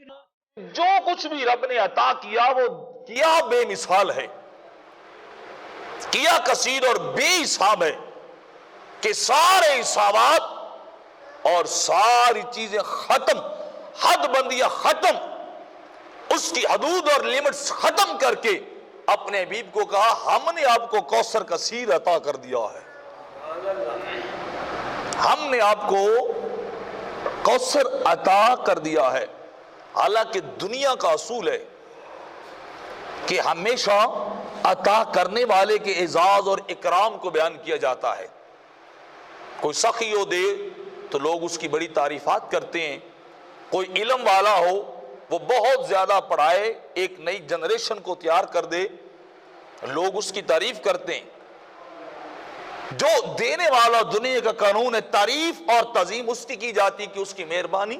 جو کچھ بھی رب نے عطا کیا وہ کیا بے مثال ہے، کیا کثیر اور بے حساب ہے کہ سارے حسابات اور ساری چیزیں ختم، حد بندیاں ختم، اس کی حدود اور لیمٹس ختم کر کے اپنے حبیب کو کہا ہم نے آپ کو کوثر کثیر عطا کر دیا ہے، ہم نے آپ کو کوثر عطا کر دیا ہے۔ حالانکہ دنیا کا اصول ہے کہ ہمیشہ عطا کرنے والے کے اعزاز اور اکرام کو بیان کیا جاتا ہے۔ کوئی سخی ہو دے تو لوگ اس کی بڑی تعریفات کرتے ہیں، کوئی علم والا ہو وہ بہت زیادہ پڑھائے ایک نئی جنریشن کو تیار کر دے، لوگ اس کی تعریف کرتے ہیں۔ جو دینے والا دنیا کا قانون ہے تعریف اور تعظیم اس کی جاتی کہ اس کی مہربانی،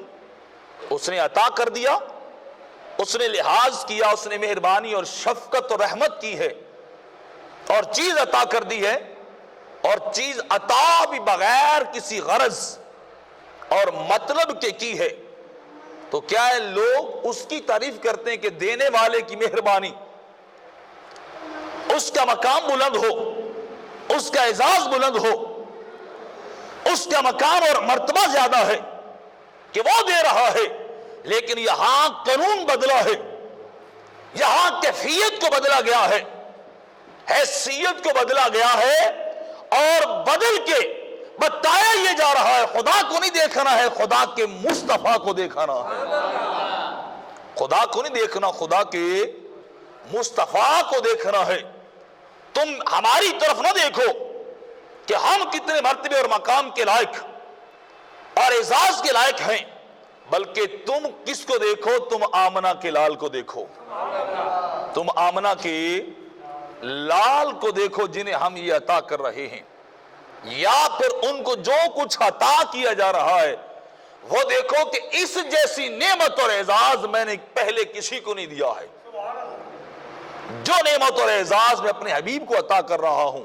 اس نے عطا کر دیا، اس نے لحاظ کیا، اس نے مہربانی اور شفقت اور رحمت کی ہے اور چیز عطا کر دی ہے، اور چیز عطا بھی بغیر کسی غرض اور مطلب کے کی ہے، تو کیا ہے لوگ اس کی تعریف کرتے ہیں کہ دینے والے کی مہربانی، اس کا مقام بلند ہو، اس کا اعزاز بلند ہو، اس کا مقام اور مرتبہ زیادہ ہے کہ وہ دے رہا ہے، لیکن یہاں قانون بدلا ہے، یہاں کیفیت کو بدلا گیا ہے، حیثیت کو بدلا گیا ہے، اور بدل کے بتایا یہ جا رہا ہے خدا کو نہیں دیکھنا ہے، خدا کے مصطفیٰ کو دیکھنا ہے، خدا کو نہیں دیکھنا، خدا کے مصطفیٰ کو دیکھنا ہے۔ تم ہماری طرف نہ دیکھو کہ ہم کتنے مرتبے اور مقام کے لائق اور اعزاز کے لائق ہیں، بلکہ تم کس کو دیکھو، تم آمنہ کے لال کو دیکھو، تم آمنہ کے لال کو دیکھو جنہیں ہم یہ عطا کر رہے ہیں، یا پھر ان کو جو کچھ عطا کیا جا رہا ہے وہ دیکھو کہ اس جیسی نعمت اور اعزاز میں نے پہلے کسی کو نہیں دیا ہے۔ جو نعمت اور اعزاز میں اپنے حبیب کو عطا کر رہا ہوں،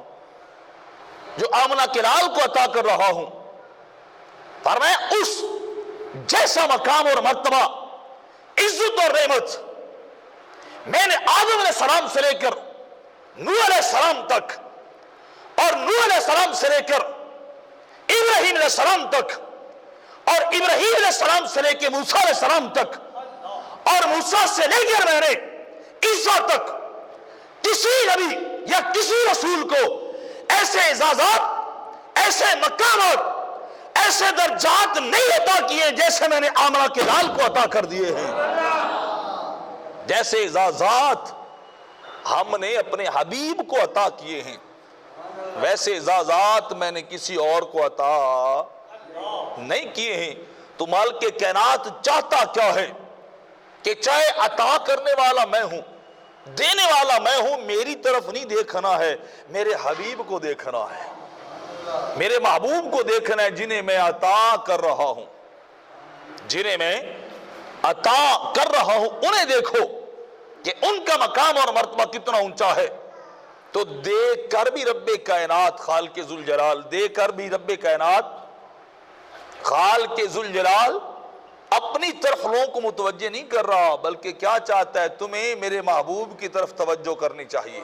جو آمنہ کے لال کو عطا کر رہا ہوں، فرمایا اس جیسا مقام اور مرتبہ، عزت اور نعمت میں نے آدم علیہ السلام سے لے کر نوح علیہ السلام تک، اور نوح علیہ السلام سے لے کر ابراہیم علیہ السلام تک، اور ابراہیم علیہ السلام سے لے کے موسیٰ علیہ السلام تک، اور موسیٰ سے لے کر میں نے عیسیٰ تک کسی نبی یا کسی رسول کو ایسے اعزازات، ایسے مقامات، ایسے درجات نہیں عطا کیے جیسے میں نے آمنہ کے لال کو عطا کر دیے ہیں۔ جیسے اعزازات ہم نے اپنے حبیب کو عطا کیے ہیں، ویسے اعزازات میں نے کسی اور کو عطا نہیں کیے ہیں۔ تو مالک کائنات چاہتا کیا ہے کہ چاہے عطا کرنے والا میں ہوں، دینے والا میں ہوں، میری طرف نہیں دیکھنا ہے، میرے حبیب کو دیکھنا ہے، میرے محبوب کو دیکھنا ہے، جنہیں میں عطا کر رہا ہوں، جنہیں میں عطا کر رہا ہوں انہیں دیکھو کہ ان کا مقام اور مرتبہ کتنا اونچا ہے۔ تو دیکھ کر بھی رب کائنات خالق ذوالجلال، دیکھ کر بھی رب کائنات خالق ذوالجلال اپنی طرف لوگوں کو متوجہ نہیں کر رہا، بلکہ کیا چاہتا ہے، تمہیں میرے محبوب کی طرف توجہ کرنی چاہیے۔